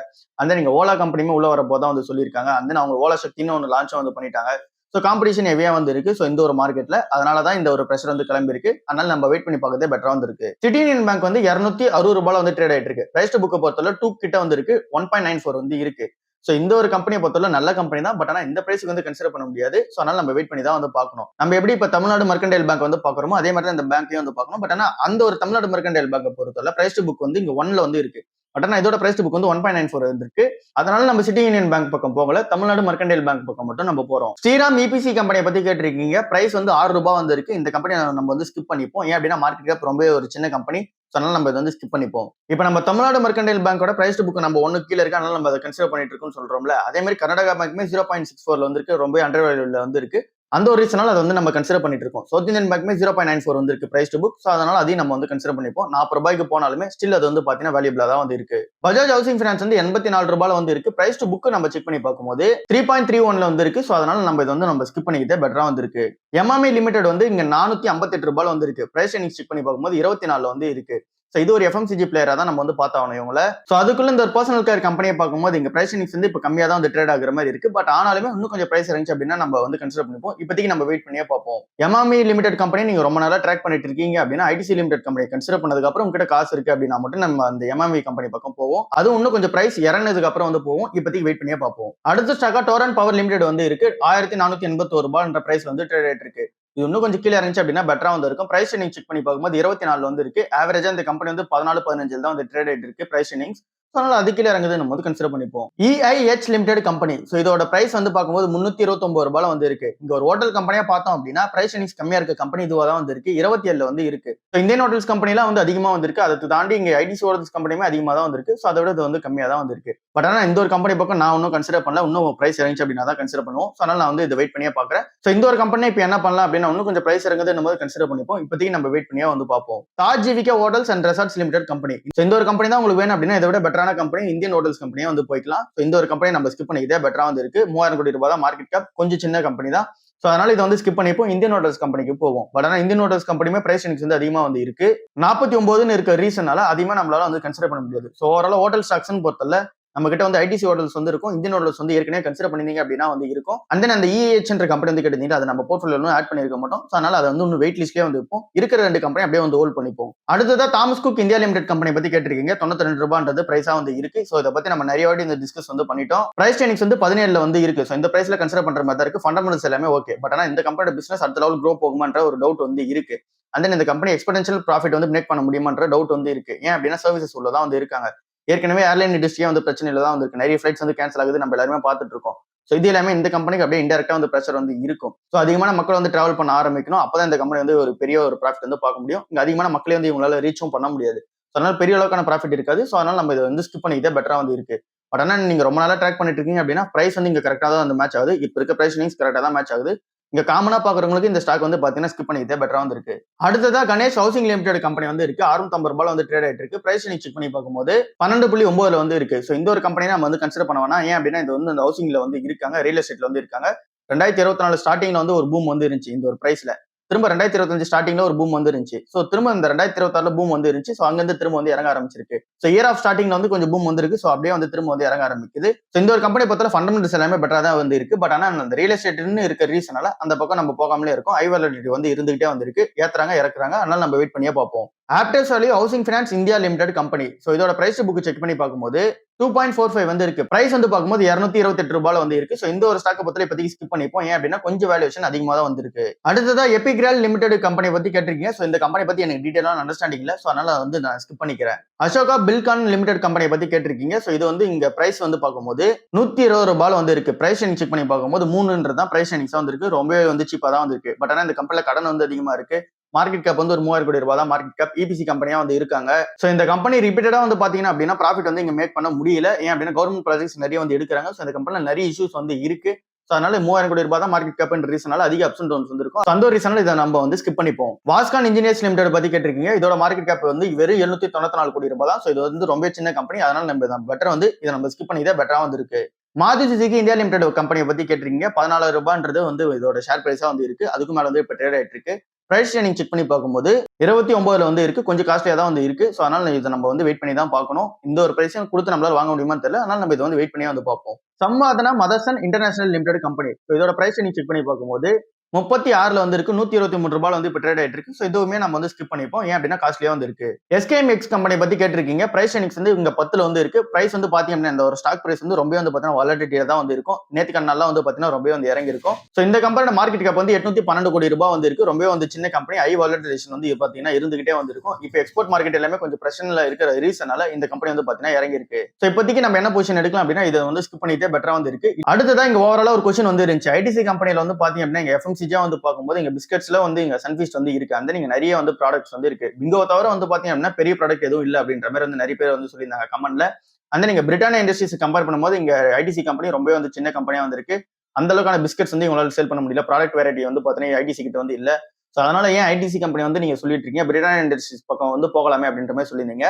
அந்த நீங்க ஓலா கம்பெனியுமே உள்ள வரப்போதான் வந்து சொல்லியிருக்காங்க. அந்த அவங்க ஓலா சக்தின்னு ஒன்று லான்ச் வந்து பண்ணிட்டாங்க. சோ காம்படிஷன் ஹெவியா வந்து இருக்கு. சோ இந்த ஒரு மார்க்கெட்ல அதனாலதான் இந்த ஒரு பிரஷர் வந்து கிளம்பி இருக்கு. அதனால நம்ம வெயிட் பண்ணி பார்க்கறதே பெட்டரா வந்து இருக்கு. சிட்டி யூனியன் பேங்க் வந்து 260 ரூபாய் வந்து ட்ரேட் ஆயிட்டு இருக்கு. பிரைஸ் டு புக்கை பொறுத்தவரை 2 கிட்ட வந்து இருக்கு. 1.94 வந்து இருக்கு. சோ இந்த ஒரு கம்பெனியை பொறுத்தவரை நல்ல கம்பெனி தான். பட் ஆனா இந்த பிரைஸ்க்கு வந்து கன்சிடர் பண்ண முடியாது. சோ அதனால நம்ம வெயிட் பண்ணி தான் வந்து பார்க்கணும். நம்ம எப்படி இப்ப தமிழ்நாடு மெர்கன்டைல் பேங்க் வந்து பாக்குறோமோ அதே மாதிரி இந்த பேங்க்கையும் வந்து பார்க்கணும். பட் ஆனா அந்த ஒரு தமிழ்நாடு மெர்கன்டைல் பேங்கை பொறுத்தவரை பிரைஸ் டு புக் வந்து இங்க 1ல வந்து இருக்கு. பட் ஆனா இதோட பிரைஸ் டு புக் வந்து 1.94 இருக்கு. அதனால நம்ம சிட்டி யூனியன் பேங்க் பக்கம் போகல. தமிழ்நாடு மெர்கன்டைல் பேங்க் பக்கம் மட்டும் நம்ம போறோம். ஸ்ரீராம் இபிசி கம்பெனியை பத்தி கேட்டிருக்கீங்க. பிரைஸ் வந்து 6 ரூபாய் வந்து இருக்கு. இந்த கம்பெனி நம்ம வந்து ஸ்கிப் பண்ணிப்போம். ஏன் அப்படின்னா மார்க்கெட் கேப் ரொம்ப ஒரு சின்ன கம்பெனி. அதனால நம்ம இதை வந்து ஸ்கிப் பண்ணிப்போம். இப்ப நம்ம தமிழ்நாடு மெர்கன்டைல் பேங்கோட பிரைஸ் டு புக் நம்ம 1 கீழ இருக்கு. அதனால நம்ம அதை கன்சிடர் பண்ணிட்டு இருக்கோம்னு சொல்றோம்ல. அதே மாதிரி கர்நாடகா பேங்க்குமே 0.64ல வந்து இருக்கு. ரொம்ப அண்டர் வேல்யூல வந்து இருக்கு. அந்த ஒரு ரீசனால அதை வந்து நம்ம கன்சிடர் பண்ணிட்டு இருக்கோம். சவுத் இந்தியன் பேங்க்மே 0.94 வந்து இருக்கு பிரைஸ் டு புக். சோ அதனால அதையும் நம்ம வந்து கன்சிடர் பண்ணிப்போம். 40 ரூபாய்க்கு போனாலுமே ஸ்டில் அது வந்து பாத்தீங்கன்னா வேல்யூபிளா தான் வந்து இருக்கு. பஜாஜ் ஹவுசிங் ஃபைனான்ஸ் வந்து 84 ரூபாய் வந்து இருக்கு. பிரைஸ் டு புக் நம்ம செக் பண்ணி பார்க்கும்போது 3.31ல வந்து இருக்கு. சோ அதனால நம்ம இதை வந்து நம்ம ஸ்கிப் பண்ணிக்கிட்டே பெட்டரா வந்து இருக்கு. எம்எம்ஐ லிமிடெட் வந்து இங்க 458 ரூபாய் வந்து இருக்கு. பிரைஸ் செக் பண்ணி பார்க்கும்போது 24ல வந்து இருக்கு. ஸோ இது ஒரு எஃப்எம்சிஜி பிளேயரா தான் நம்ம வந்து பார்த்தாகணும் இவங்கள. ஸோ அதுக்குள்ள இந்த ஒரு பர்சனல் கேர் கம்பெனியை பார்க்கும்போது இங்க பிரைஸ் இனிக்ஸ் வந்து இப்போ கம்மியாக தான் வந்து ட்ரேட் ஆகுற மாதிரி இருக்கு. பட் ஆனாலுமே இன்னும் கொஞ்சம் பிரைஸ் இருந்துச்சு அப்படின்னா நம்ம வந்து கன்சிடர் பண்ணிப்போம். இப்போதைக்கு நம்ம வெயிட் பண்ணியே பார்ப்போம். எம்ஆர்மி லிமிடெட் கம்பெனி நீங்க ரொம்ப நாளா ட்ராக் பண்ணிட்டு இருக்கீங்க அப்படின்னா ஐடிசி லிமிடெட் கம்பெனி கன்சிடர் பண்ணதுக்கு அப்புறம் உங்ககிட்ட காசு இருக்கு அப்படின்னா மட்டும் நம்ம அந்த எம்ஆர்மி கம்பெனி பக்கம் போவோம். அதுவும் இன்னும் கொஞ்சம் பிரைஸ் இறங்கினதுக்கு அப்புறம் வந்து போவோம். இப்போதைக்கு வெயிட் பண்ணியே பார்ப்போம். அடுத்த ஸ்டாக்கா டோரன் பவர் லிமிடெட் வந்து இருக்கு. 1481 ரூபாய்ன்ற பிரைஸ் வந்து ட்ரேட் ஆயிட்டு இருக்கு. இது இன்னும் கொஞ்சம் கீழே இருந்துச்சு அப்படின்னா பெட்டரா வந்து இருக்கும். பிரைஸ் நீங்க செக் பண்ணி பார்க்கும்போது 24 வந்து இருக்கு. ஆவரேஜா இந்த கம்பெனி வந்து 14-15 தான் வந்து ட்ரேட் ஆயிட்டு இருக்கு பிரைஸ் இனிங்ஸ். அதனால அது கீழே இறங்குது நம்ம வந்து கன்சிடர் பண்ணிப்போம். EIH limited company. ஸோ இதோட பிரைஸ் வந்து பார்க்கும்போது 329 ரூபாய் வந்து இருக்கு. இங்க ஒரு ஹோட்டல் கம்பெனியா பார்த்தோம் அப்படின்னா பிரைஸ் இனிங்ஸ் கம்மியா இருக்க கம்பெனி இதுவா தான் வந்து இருக்கு. 27 வந்து இருக்கு. இந்தியன் ஹோட்டல்ஸ் கம்பெனிலாம் வந்து அதிகமா வந்திருக்கு. அதை தாண்டி இங்க ஐடிசி ஹோட்டல்ஸ் கம்பெனியுமே அதிகமா தான் வந்திருக்கு. ஸோ அதை விட இது வந்து கம்மியா தான் வந்திருக்கு. பட் ஆனா இந்த ஒரு கம்பெனி பக்கம் நான் இன்னும் கன்சிடர் பண்ணல. இன்னும் பிரைஸ் இறங்கிச்சு அப்படின்னா தான் கன்சிடர் பண்ணுவோம். ஸோ அதனால நான் வந்து இதை வெயிட் பண்ணியே பார்க்குறேன். ஸோ இந்த ஒரு கம்பெனி இப்போ என்ன பண்ணலாம் அப்படின்னா இன்னும் கொஞ்சம் பிரைஸ் இறங்குது நம்ம கன்சிடர் பண்ணிப்போம். இப்போதைக்கு நம்ம வெயிட் பண்ணியே வந்து பார்ப்போம். Taj GVK hotels and resorts limited company. So இந்த ஒரு கம்பெனி தான் உங்களுக்கு வேணும் அப்படின்னா இதை விட பெட்டரான கம்பெனி இந்தியன் ஹோட்டல்ஸ் கம்பெனியா வந்து போய்க்கலாம். இந்த ஒரு கம்பெனி நம்ம ஸ்கிப் பண்ணிக்கிட்டே பெட்டரா வந்து இருக்கு. 3000 கோடி ரூபாய் தான் மார்க்கெட் கேப். கொஞ்சம் சின்ன கம்பெனி தான். ஸோ அதனால இதை வந்து ஸ்கிப் பண்ணிப்போம். இந்தியன் ஹோட்டல்ஸ் கம்பெனிக்கு போவோம். பட் ஆனால் இந்தியன் ஹோட்டல்ஸ் கம்பெனியுமே பிரைஸ் இனிக்ஸ் வந்து அதிகமா வந்து இருக்கு. 49 இருக்க ரீசனால அதிகமா நம்மளால வந்து கன்சிடர் பண்ண முடியாது. ஸோ ஓவரால் ஹோட்டல் ஸ்டாக்ஸ் பொறுத்தல நம்ம கிட்ட வந்து ஐடிசி ஹோட்டல்ஸ் வந்து இருக்கும். இந்தியன் ஹோட்டல்ஸ் வந்து ஏற்கனவே கன்சிடர் பண்ணிருந்தீங்க அப்படின்னா வந்து இருக்கும். அண்ட் தென் அந்த இஏஹெச் கம்பெனி வந்து கேட்டீங்க அதை நம்ம போர்ட்ஃபோலியோல ஆட் பண்ணிருக்க மாட்டோம். ஸோ அதனால அதை வந்து இன்னும் வெயிட் லிஸ்ட்லயே வந்து இருப்போம். இருக்கிற 2 கம்பெனி அப்படியே வந்து ஹோல்ட் பண்ணிப்போம். அடுத்ததா Thomas cook India limited company பத்தி கேட்டிருக்கீங்க. 92 ரூபான்றது பிரைஸா வந்து இருக்கு. ஸோ இதை பத்தி நம்ம நிறைய வாட்டி இந்த டிஸ்கஸ் வந்து பண்ணிட்டோம். பிரைஸ் டெனிக்ஸ் வந்து 17 வந்து இருக்கு. ஸோ இந்த பிரைஸ்ல கன்சிடர் பண்ற மாதிரி இருக்கு. ஃபண்டமெண்டல்ஸ் எல்லாமே ஓகே. பட் ஆனா இந்த கம்பெனியோட பிசினஸ் அடுத்த லெவல் க்ரோ போகுமான்ற ஒரு டவுட் வந்து இருக்கு. அண்ட் தென் இந்த கம்பெனி எக்ஸ்பென்ஷியல் ப்ராஃபிட் வந்து மேக் பண்ண முடியுமான்ற டவுட் வந்து இருக்கு. ஏன் அப்படின்னா சர்வீசஸ் உள்ளதான் வந்து இருக்காங்க. ஏற்கனவே ஏர்லைன் இண்டஸ்ட்ரியா வந்து பிரச்சனையில தான் வந்து இருக்கு. நிறைய ஃபிளைட்ஸ் வந்து கேன்சல் ஆகுது நம்ம எல்லாருமே பார்த்துட்டு இருக்கோம். ஸோ இது எல்லாமே இந்த கம்பெனிக்கு அப்படியே இன்டெரக்டா வந்து ப்ரெஷர் வந்து இருக்கும். ஸோ அதிகமான மக்கள் வந்து டிராவல் பண்ண ஆரம்பிக்கணும். அப்பதான் இந்த கம்பெனி வந்து ஒரு பெரிய ஒரு ப்ராஃபிட் வந்து பார்க்க முடியும். இங்க அதிகமான மக்களே வந்து இவங்களால ரீச்சும் பண்ண முடியாது. ஸோ அதனால பெரிய அளவுக்கான ப்ராஃபிட் இருக்காது. ஸோ அதனால நம்ம இதை வந்து ஸ்கிப் பண்ணிக்கிட்டே பெட்டரா வந்து இருக்கு. பட் ஆனால் நீங்க ரொம்ப நாளா ட்ராக் பண்ணிட்டு இருக்கீங்க அப்படின்னா பிரைஸ் வந்து இங்க கரெக்டா தான் வந்து மேட்ச் ஆகுது. இப்போ இருக்க பிரைஸ் நீங்க கரெக்டா தான் மேட்ச் ஆகுது. இங்க காமனா பாக்குறவங்களுக்கு இந்த ஸ்டாக் வந்து பாத்தீங்கன்னா ஸ்கிப் பண்ணிக்கிட்டே பெட்டரா வந்து இருக்கு. அடுத்ததா கணேஷ் ஹவுசிங் லிமிடெட் கம்பெனி வந்து இருக்கு. 650 ரூபாய் வந்து ட்ரேட் ஆயிட்டு இருக்கு. பிரைஸ் நீங்க செக் பண்ணி பார்க்கும்போது 12.9 வந்து இருக்கு. ஸோ இந்த ஒரு கம்பெனி நம்ம வந்து கன்சிடர் பண்ண வேணாம். ஏன் அப்படின்னா இது வந்து இந்த ஹவுசிங்ல வந்து இருக்காங்க, ரியல் எஸ்டேட்ல வந்து இருக்காங்க. 2024 ஸ்டார்டிங்ல வந்து ஒரு பூம் வந்து இருந்துச்சு இந்த ஒரு பிரைஸ்ல. திரும்ப 2025 ஸ்டார்டிங்ல ஒரு பூம் வந்து இருந்துச்சு. ஸோ திரும்ப இந்த 2026 பூம் வந்து இருந்துச்சு. ஸோ அங்கிருந்து திரும்ப வந்து இறங்க ஆரம்பிச்சிருக்கு. ஸோ இயர் ஆஃப் ஸ்டார்டிங்ல வந்து கொஞ்சம் பூம் வந்து இருக்கு. ஸோ அப்படியே வந்து திரும்ப வந்து இறங்க ஆரம்பிக்குது. ஸோ இந்த ஒரு கம்பெனி பொறுத்தவரை ஃபண்டமெண்டல்ஸ் எல்லாமே பெட்டரா தான் வந்து இருக்கு. பட் ஆனால் அந்த ரியல் எஸ்டேட்னு இருக்க ரீசனால அந்த பக்கம் நம்ம போகாமலே இருக்கும். ஹை வாலட்டிலிட்டி வந்து இருந்துகிட்டே வந்து இருக்கு. ஏத்துறாங்க இறக்குறாங்க. அதனால நம்ம வெயிட் பண்ணியே பார்ப்போம். Aptus value housing finance India limited company. So இதோட பிரைஸ் புக் செக் பண்ணி பார்க்கும்போது 2.45 வந்து இருக்கு. பிரைஸ் வந்து பார்க்கும்போது 228 ரூபாய் வந்து இருக்கு. ஸோ இந்த ஒரு ஸ்டாக்கை பத்தி இப்போதைக்கு ஸ்கிப் பண்ணிப்போம். ஏன் அப்படின்னா கொஞ்சம் வேல்யூஷன் அதிகமாக தான் வந்திருக்கு. அடுத்ததா எபிகிரால் லிமிடெட் கம்பெனி பத்தி கேட்டிருக்கீங்க. ஸோ இந்த கம்பெனி பத்தி எனக்கு டீடைலான அண்டர்ஸ்டாண்டிங் இல்லை. ஸோ அதனால வந்து நான் ஸ்கிப் பண்ணிக்கிறேன். அசோகா பில்கான் லிமிடெட் கம்பெனி பத்தி கேட்டிருக்கீங்க. ஸோ இது வந்து இங்க பிரைஸ் வந்து பார்க்கும்போது 120 ரூபாய் வந்து இருக்கு. பிரைஸ் செக் பண்ணி பார்க்கும்போது 3 தான் பிரைஸ் வந்து இருக்கு. ரொம்பவே வந்து சீப்பா தான் வந்து இருக்கு. பட் ஆனால் இந்த கம்பெனில கடன் வந்து அதிகமா இருக்கு. மார்க்கெட் கேப் வந்து ஒரு 3000 கோடி ரூபாய் தான் மார்க்கெட் கேப். இபிசி கம்பெனியா வந்து இருக்காங்க. சோ இந்த கம்பெனி ரிப்பீட்டடா வந்து பாத்தீங்கன்னா அப்படின்னா ப்ராஃபிட் வந்து இங்க மேக் பண்ண முடியல. ஏன் அப்படின்னா கவர்மெண்ட் ப்ராஜெக்ட்ஸ் நிறைய வந்து எடுக்கிறாங்க. சோ இந்த கம்பெனில நிறைய இஷ்யூஸ் வந்து இருக்கு. சோ அதனால 3000 கோடி ரூபாய் தான் மார்க்கெட் கேப்ன்ற ரீசனால அதிக அப்ஸ் அண்ட் டவுன்ஸ் வந்து இருக்கும். அந்த ஒரு ரீசனால இதை நம்ம வந்து ஸ்கிப் பண்ணிப்போம். வாஸ்கான் இன்ஜினியர்ஸ் லிமிடெட் பத்தி கேட்டிருக்கீங்க. இதோட மார்க்கெட் கேப் வந்து வெறும் 794 கோடி ரூபாய் தான். சோ இது வந்து ரொம்ப சின்ன கம்பெனி. அதனால நம்ம பெட்டர் வந்து இதை நம்ம ஸ்கிப் பண்ணி தான் பெட்டரா வந்து இருக்கு. மாருதி சுசுகி இந்தியா லிமிடெட் கம்பெனியை பத்தி கேட்டிருக்கீங்க. 14 ரூபான்றது வந்து இதோட ஷேர் பிரைஸா வந்து இருக்கு. அதுக்கு மேல வந்து இப்ப ட்ரேட் ஆயிட்டு இருக்கு. பிரைஸ் நீங்க செக் பண்ணி பார்க்கும்போது 29 வந்து இருக்கு. கொஞ்சம் காஸ்ட்லியா தான் வந்து இருக்கு. ஸோ அதனால இதை நம்ம வந்து வெயிட் பண்ணி தான் பார்க்கணும். இந்த ஒரு பிரைஸையும் கொடுத்து நம்மளால வாங்க முடியுமான்னு தெரியல. அதனால நம்ம இதை வந்து வெயிட் பண்ணியே வந்து பார்ப்போம். சம்மாதனா மதர்சன் இன்டர்நேஷனல் லிமிடெட் கம்பெனி. இதோட பிரைஸ் நீங்க செக் பண்ணி பார்க்கும்போது 36 வந்து இருக்கு. 123 ரூபாய் வந்து இப்போ ட்ரேட் ஆயிட்டு இருக்கு. ஸோ இதுவுமே நம்ம வந்து ஸ்கிப் பண்ணிப்போம். ஏன் அப்படின்னா காஸ்ட்லியா வந்து இருக்கு. எஸ்கேஎம்எக்ஸ் கம்பெனி பத்தி கேட்டிருக்கீங்க. பிரைஸ் வந்து இங்க 10 வந்து இருக்கு. பிரைஸ் வந்து பாத்தீங்க அப்படின்னா இந்த ஒரு ஸ்டாக் பிரைஸ் வந்து ரொம்ப வந்து பாத்தீங்கன்னா வாலட்டிலிட்டியா தான் வந்து இருக்கும். நேத்து நாள்ல வந்து பாத்தீங்கன்னா ரொம்ப வந்து இறங்கி இருக்கும். ஸோ இந்த கம்பெனியோட மார்க்கெட் கேப் வந்து 812 கோடி ரூபாய் வந்து இருக்கு. ரொம்ப வந்து சின்ன கம்பெனி. ஹை வாலட்டிலேஷன் வந்து பாத்தீங்கன்னா இருந்துகிட்டே வந்து இருக்கும். இப்போ எக்ஸ்போர்ட் மார்க்கெட் எல்லாமே கொஞ்சம் பிரச்சனைல இருக்கிற ரீசனால இந்த கம்பெனி வந்து பாத்தீங்கன்னா இறங்கி இருக்கு. ஸோ இப்போதைக்கு நம்ம என்ன பொசிஷன் எடுக்கலாம் அப்படின்னா இதை வந்து ஸ்கிப் பண்ணிட்டே பெட்டரா வந்து இருக்கு. அடுத்ததான் இங்க ஓவராலா ஒரு கொஸ்டின் வந்து இருந்துச்சு. ஐடிசி கம்பெனில வந்து பாத்தீங்க அப்படின்னா இங்க எஃப்எம்சிஜியா வந்து பார்க்கும்போது இங்க பிஸ்கட்ஸ்ல வந்து இங்க சன்ஃபீஸ்ட் வந்து இருக்கு. அந்த நீங்க நிறைய வந்து ப்ராடக்ட்ஸ் வந்து இருக்கு. பிங்கோ தவிர வந்து பாத்தீங்க அப்படின்னா பெரிய ப்ராடக்ட் எதுவும் இல்ல அப்படின்ற மாதிரி வந்து நிறைய பேர் வந்து சொல்லியிருந்தாங்க கமெண்ட்ல. அந்த நீங்க பிரிட்டானியா இண்டஸ்ட்ரீஸ் கம்பேர் பண்ணும்போது இங்க ஐடிசி கம்பெனி ரொம்ப வந்து சின்ன கம்பெனியா வந்து இருக்கு. அந்த அளவுக்கான பிஸ்கட்ஸ் வந்து இவங்களால சேல் பண்ண முடியல. ப்ராடக்ட் வெரைட்டி வந்து பாத்தீங்கன்னா ஐடிசி கிட்ட வந்து இல்ல. ஸோ அதனால ஏன் ஐடிசி கம்பெனி வந்து நீங்க சொல்லிட்டு இருக்கீங்க பிரிட்டானியா இண்டஸ்ட்ரீஸ் பக்கம் வந்து போகலாமே அப்படின்ற மாதிரி சொல்லியிருந்தீங்க.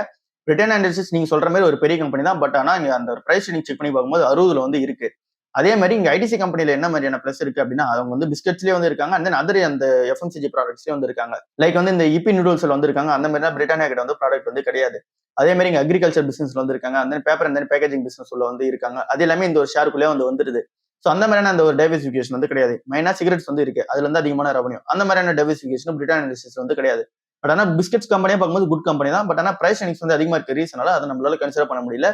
பிரிட்டானியா இண்டஸ்ட்ரீஸ் நீங்க சொல்ற மாதிரி ஒரு பெரிய கம்பெனி தான். பட் ஆனா இங்க அந்த பிரைஸ் நீங்க செக் பண்ணி பார்க்கும்போது 60 வந்து இருக்கு. அதே மாதிரி இங்க ஐடிசி கம்பெனில என்ன மாதிரியான பிளஸ் இருக்கு அப்படின்னா அவங்க வந்து பிஸ்கெட்ஸ்லயே வந்து இருக்காங்க அண்ட் தென் அதர் அந்த எஃப்எம்சிஜி ப்ராடக்ட்ஸ்லயே வந்து இருக்காங்க. லைக் வந்து இந்த இப்பி நூடுல்ஸ்ல வந்து இருக்காங்க. அந்த மாதிரி பிரிட்டானியா கிட்ட வந்து ப்ராடக்ட் வந்து கிடையாது. அதே மாதிரி இங்க அக்ரிகல்ச்சர் பிசினஸ்ல வந்து இருக்காங்க. அந்த பேப்பர் அண்ட் பேக்கேஜிங் பிசினஸ் உள்ள வந்து இருக்காங்க. அது எல்லாமே இந்த ஒரு ஷேருக்குள்ளே வந்து வந்துருது. சோ அந்த மாதிரியான அந்த ஒரு டைவர்சிபிகேஷன் வந்து கிடையாது. மெயினா சிகரெட்ஸ் வந்து இருக்கு. அதுல இருந்து அதிகமான ரெவன்யூ. அந்த மாதிரியான டைவர்சிபிகேஷன் பிரிட்டானியா இண்டஸ்ட்ரீஸ் வந்து கிடையாது. பட் ஆனா பிஸ்கெட்ஸ் கம்பெனியா பார்க்கும்போது குட் கம்பெனி தான். பட் ஆனா பிரைஸ் எர்னிங்ஸ் வந்து அதிகமா இருக்க ரீசனால அதை நம்மளால கன்சிடர் பண்ண முடியல.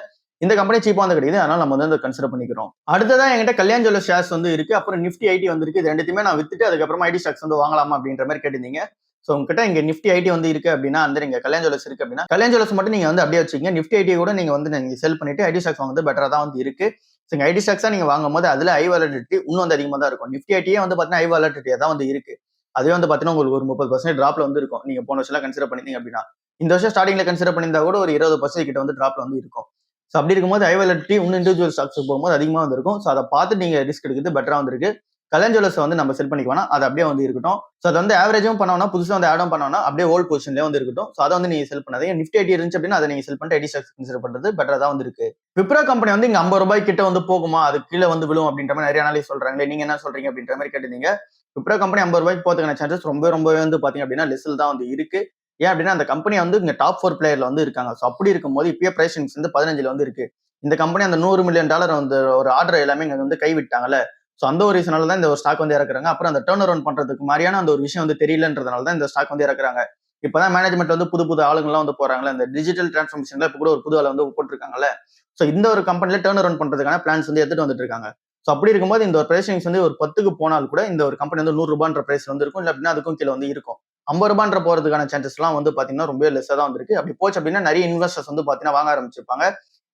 இந்த கம்பெனி சீப்பா வந்து கிடைக்குது. அதனால நம்ம வந்து கன்சிடர் பண்ணிக்கிறோம். அடுத்ததான் என்கிட்ட கல்யாண் ஜுவல்லர்ஸ் ஷேர்ஸ் வந்து இருக்கு. அப்புறம் நிஃப்டி ஐடி வந்து இருக்கு. இது ரெண்டுத்தையுமே நான் வித்துட்டு அதுக்கப்புறமா ஐடி ஸ்டாக்ஸ் வந்து வாங்கலாமா அப்படின்ற மாதிரி கேட்டிருந்தீங்க. சோ உங்ககிட்ட இங்க நிஃப்டி ஐடி வந்து இருக்கு அப்படின்னா அந்த இங்க கல்யாண் ஜுவல்லர்ஸ் இருக்கு அப்படின்னா கல்யாண் ஜுவல்லர்ஸ் மட்டும் நீங்க வந்து அப்படியே வச்சுக்கீங்க. நிஃப்டி ஐடி கூட நீங்க வந்து நீங்க செல் பண்ணிட்டு ஐடி ஸ்டாக்ஸ் வாங்குறது பெட்டரா தான் வந்து இருக்கு. சோ ஐடி ஸ்டாக்ஸா நீங்க வாங்கும் போது அதுல ஹை வாலட்டிலிட்டி இன்னும் வந்து அதிகமா தான் இருக்கும். நிஃப்டி ஐடியே வந்து பாத்தீங்கன்னா ஹை வாலட்டிலிட்டியா தான் வந்து இருக்கு. அதுவே வந்து பாத்தீங்கன்னா உங்களுக்கு ஒரு 30% டிராப்ல வந்து இருக்கும். நீங்க போன வருஷம் கன்சிடர் பண்ணிருந்தீங்க அப்படின்னா இந்த வருஷம் ஸ்டார்டிங்ல கன்சிடர் பண்ணியிருந்தா கூட ஒரு 20% கிட்ட வந்து டிராப்ல வந்து இருக்கும். ஸோ அப்படி இருக்கும்போது ஹை வாலட்டிலிட்டி இன்னும் இண்டிவிஜுவல் ஸ்டாக்ஸ் போகும்போது அதிகமாக வந்திருக்கும். ஸோ அதை பார்த்து நீங்க ரிஸ்க் எடுக்கிறது பெட்டரா வந்திருக்கு. கல்யாண் ஜுவல்லர்ஸ் வந்து நம்ம செல் பண்ணிக்குவோம். அது அப்படியே வந்து இருக்கட்டும். ஸோ அதை வந்து ஆவரேஜும் பண்ணோம்னா புதுசாக வந்து ஆடும் பண்ணோம்னா அப்படியே ஓல்ட் பொசிஷன்லேயே வந்து இருக்கட்டும். ஸோ அதை வந்து நீங்க செல் பண்ணாதீங்க. நிஃப்டி ஐடி இருந்துச்சு அப்படின்னா அதை நீங்க செல் பண்ணிட்டு ஐடி ஸ்டாக்ஸ் கன்சிடர் பண்றது பெட்டரா தான் வந்து இருக்கு. விப்ரோ கம்பெனி வந்து இங்க 50 ரூபாய் கிட்ட வந்து போகுமா, அது கீழே வந்து விழும் அப்படின்ற மாதிரி நிறைய அனாலிஸ் சொல்றாங்களே, நீங்க என்ன சொல்றீங்க அப்படின்ற மாதிரி கேட்டிருந்தீங்க. விப்ரோ கம்பெனி 50 ரூபாய்க்கு போறதுக்கான சான்சஸ் ரொம்பவே வந்து பாத்தீங்க அப்படின்னா லெஸ்ல தான் வந்து இருக்கு. ஏன் அப்படின்னா அந்த கம்பெனி வந்து இங்க டாப் 4 பிளேயர்ல வந்து இருக்காங்க. ஸோ அப்படி இருக்கும்போது இப்பயே பிரைஸ் வந்து 15 வந்து இருக்கு. இந்த கம்பெனி அந்த $100 மில்லியன் வந்து ஒரு ஆர்டர் எல்லாமே இங்க வந்து கைவிட்டாங்கல்ல. சோ அந்த ஒரு ரீசனால தான் இந்த ஒரு ஸ்டாக் வந்து இறக்குறாங்க. அப்புறம் அந்த டர்ன் அரவுண்ட் பண்றதுக்கு மாதிரியான அந்த ஒரு விஷயம் வந்து தெரியலன்றதுனால தான் இந்த ஸ்டாக் வந்து இறக்குறாங்க. இப்பதான் மேனேஜ்மெண்ட் வந்து புது ஆளுங்கெல்லாம் வந்து போறாங்கல்ல. இந்த டிஜிட்டல் டிரான்ஸ்ஃபர்மேஷன்ல இப்ப கூட ஒரு புது ஆளை வந்து போட்டிருக்காங்கல்ல. சோ இந்த ஒரு கம்பெனில டர்ன் அரவுண்ட் பண்றதுக்கான பிளான்ஸ் வந்து எடுத்துட்டு வந்துட்டு இருக்காங்க. சோ அப்படி இருக்கும்போது இந்த ஒரு பிரைசிங்ஸ் வந்து ஒரு 10க்கு போனால் கூட இந்த ஒரு கம்பெனி வந்து $100 பிரைஸ் வந்து இருக்கும். இல்ல அப்படின்னா அதுக்கும் கீழே வந்து இருக்கும். $50 போறதுக்கான சான்சஸ் எல்லாம் வந்து பாத்தீங்கன்னா ரொம்ப லெஸ்ஸா தான் வந்திருக்கு. அப்படி போச்சு அப்படின்னா நிறைய இன்வெஸ்டர்ஸ் வந்து பாத்தீங்கன்னா வாங்க ஆரம்பிச்சிருப்பாங்க.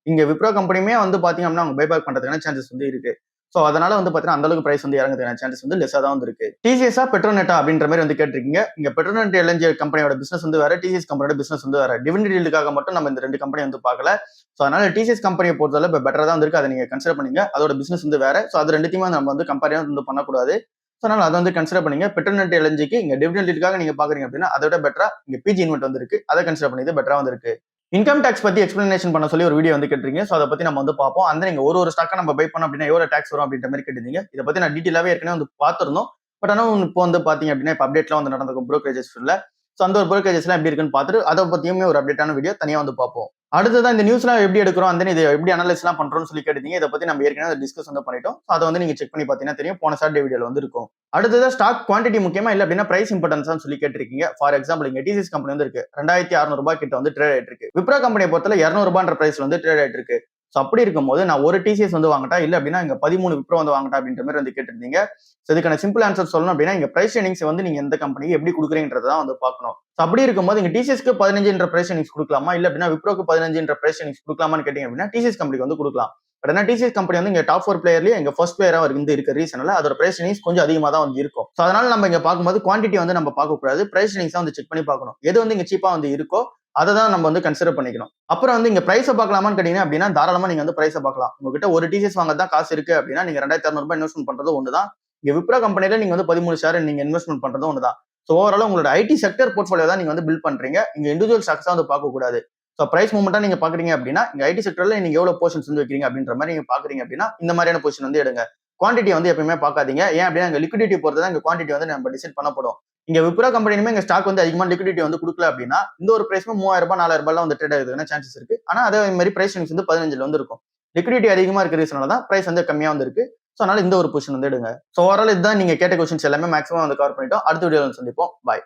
இங்க விப்ரோ கம்பெனியுமே வந்து பாத்தீங்க அப்படின்னா அவங்க பைபேக் பண்றதுக்கான சான்சஸ் வந்து இருக்கு. சோ அதனால வந்து பாத்தீங்கன்னா அந்த அளவுக்கு பிரைஸ் வந்து இறங்குறதுக்கான சான்சஸ் வந்து லெஸ்ஸா தான் வந்து இருக்கு. டிசிஎஸ்ஆ பெட்ரோநெட்டா அப்படின்ற மாதிரி வந்து கேட்டிருக்கீங்க. இங்க பெட்ரோநெட் எல்என்ஜி கம்பெனியோட பிசினஸ் வந்து வேற, டிசிஎஸ் கம்பெனியோட பிசினஸ் வந்து வேற. டிவிடெண்ட் யீல்டுக்காக மட்டும் நம்ம இந்த ரெண்டு கம்பெனி வந்து பார்க்கல. சோ அதனால டிசிஎஸ் கம்பெனியை பொறுத்தவரை இப்போ பெட்டரா தான் இருக்கு. அதை நீங்க கன்சிடர் பண்ணீங்க. அதோட பிசினஸ் வந்து வேற. சோ அது ரெண்டுத்தையுமே நம்ம வந்து கம்பேர் வந்து பண்ணக்கூடாது. சோ அதனால அதை வந்து கன்சிடர் பண்ணீங்க. பெட்ரோநெட் எல்என்ஜிக்கு இங்க டிவிடெண்ட் யீல்டுக்காக நீங்க பாக்குறீங்க அப்படின்னா அதை விட பெட்டரா இங்க பிஜி இன்வெர்ட் வந்து இருக்கு. அதை கன்சிடர் பண்ணி பெட்டரா வந்து இருக்கு. இன்கம் டாக்ஸ் பத்தி எக்ஸ்பிளனேஷன் பண்ண சொல்லி ஒரு வீடியோ வந்து கேட்டிருக்கீங்க. சோ அதை பத்தி நம்ம வந்து பார்ப்போம். அந்த நீங்க ஒரு ஸ்டாக்கா நம்ம பை பண்ணோம் அப்படின்னா எவ்வளவு டாக்ஸ் வரும் அப்படின்ற மாதிரி கேட்டிருந்தீங்க. இதை பத்தி நான் டீட்டெயிலாவே ஏற்கனவே வந்து பார்த்திருந்தோம். பட் ஆனால் இப்போ வந்து பாத்தீங்க அப்படின்னா இப்போ அப்டேட்லாம் வந்து நடந்திருக்கும் ப்ரோக்கரேஜஸ்ல. சோ அந்த ஒரு ப்ரோக்கரேஜஸ்லாம் எப்படி இருக்குன்னு பார்த்துட்டு அதை பத்தியுமே ஒரு அப்டேட்டான வீடியோ தனியா வந்து பார்ப்போம். அடுத்ததான் இந்த நியூஸ்லாம் எப்படி எடுக்கிறோம், அந்த இதை எப்படி அனலைஸ்லாம் பண்றோம்னு சொல்லி கேட்டீங்க. இதை பத்தி நம்ம ஏற்கனவே டிஸ்கஸ் வந்து பண்ணிட்டோம். அதை வந்து நீங்க செக் பண்ணி பாத்தீங்கன்னா தெரியும். போன சாட்டர்டே வீடியோல வந்து இருக்கும். அடுத்ததான் ஸ்டாக் குவான்டிட்டி முக்கியமா இல்ல அப்படின்னா பிரைஸ் இம்பார்ட்டன்ஸ் சொல்லி கேட்டிருக்கீங்க. ஃபார் எக்ஸாம்பிள் இங்க டிசிஎஸ் கம்பெனி வந்து இருக்கு. 2600 ரூபாய் கிட்ட வந்து ட்ரேட் ஆயிட்டு இருக்கு. விப்ரோ கம்பெனியை பொறுத்தல 200 ரூபாய்ன்ற பிரைஸ் வந்து ட்ரேட் ஆயிட்டு இருக்கு. சோ அப்படி இருக்கும்போது நான் ஒரு டிசிஎஸ் வந்து வாங்கட்டா இல்ல அப்படின்னா இங்க 13 விப்ரோ வந்து வாங்கட்டா அப்படின்ற மாதிரி வந்து கேட்டிருந்தீங்க. சோ இதுக்கான சிம்பிள் ஆன்சர் சொல்லணும் அப்படின்னா இங்க பிரைஸ் எர்னிங்ஸ் வந்து நீங்க எந்த கம்பெனிக்கு எப்படி கொடுக்குறீங்கன்றதான் வந்து பார்க்கணும். அப்படி இருக்கும்போது இங்க டிசிஎஸ்க்கு 15 பிரைஸ் எர்னிங்ஸ் கொடுக்கலாமா இல்ல அப்படின்னா விப்ரோக்கு 15 பிரைஸ் எர்னிங்ஸ் கொடுக்கலாமான்னு கேட்டீங்க அப்படின்னா டிசிஎஸ் கம்பெனிக்கு வந்து கொடுக்கலாம். பட் ஆனா டிசிஎஸ் கம்பெனி வந்து இங்க டாப் 4 பிளேயர்லயே எங்க ஃபர்ஸ்ட் பிளேயரா வந்து இருக்க ரீசனால அதோட பிரைஸ் எர்னிங்ஸ் கொஞ்சம் அதிகமா தான் வந்து இருக்கும். சோ அதனால நம்ம இங்க பார்க்கும்போது குவான்டிட்டி வந்து நம்ம பார்க்க கூடாது. பிரைஸ் எர்னிங்ஸ் வந்து செக் பண்ணி பார்க்கணும். எது வந்து இங்க சீப்பா வந்து இருக்கோ அதை தான் நம்ம வந்து கன்சிடர் பண்ணிக்கணும். அப்புறம் வந்து இங்க பிரைஸை பார்க்கலாமான்னு கேட்டீங்கன்னா அப்படின்னா தாராளமா நீங்க வந்து பிரைஸை பார்க்கலாம். உங்ககிட்ட ஒரு டிசிஎஸ் வாங்கதான் காசு இருக்கு அப்படின்னா நீங்க 2600 ரூபாய் இன்வெஸ்ட்மெண்ட் பண்றது ஒண்ணுதான். இங்க விப்ரோ கம்பெனில நீங்க வந்து 13 ஷேர் நீங்க இன்வெஸ்ட்மெண்ட் பண்றது ஒண்ணுதான். சோ ஓவரால் உங்களோட ஐடி செக்டர் போர்ட்ஃபோலியோ தான் நீங்க வந்து பில்ட் பண்றீங்க. இங்க இண்டிவிஜுவல் ஸ்டாக்ஸா வந்து பார்க்க கூடாது. சோ பிரைஸ் மூவ்மெண்டா நீங்க பாக்குறீங்க அப்படின்னா இங்க ஐடி செக்டர்ல நீங்க எவ்வளவு போர்ஷன்ஸ் வந்து வைக்கிறீங்க அப்படின்ற மாதிரி நீங்க பாக்குறீங்க அப்படின்னா இந்த மாதிரியான பொசிஷன் வந்து எடுங்க. குவான்டிட்டி வந்து எப்பயுமே பார்க்காதீங்க. ஏன் அப்படின்னா இங்க லிக்விடிட்டி பொறுத்து தான் இங்க குவான்டிட்டி வந்து நம்ம டிசைட் பண்ணப்படும். இங்க விப்ரோ கம்பெனியுமே இங்க ஸ்டாக் வந்து அதிகமா லிக்விடிட்டி வந்து கொடுக்கல அப்படின்னா இந்த ஒரு பிரைஸ் 3000 ரூபாய் 4000 ரூபாய் வந்து ட்ரேட் ஆகுதுன்னா சான்சஸ் இருக்கு. ஆனா அதே மாதிரி பிரைஸ் வந்து 15 வந்து இருக்கும். லிக்விடிட்டி அதிகமா இருக்கிற ரீசனால தான் பிரைஸ் வந்து கம்மியா வந்து இருக்கு. சோ அதனால இந்த ஒரு பொசிஷன் வந்து எடுங்க. சோ ஓவரால் இதுதான் நீங்க கேட்ட கொஸ்டின்ஸ் எல்லாமே மேக்ஸிமம் வந்து கவர் பண்ணிட்டோம். அடுத்த வீடியோல சந்திப்போம். பாய்.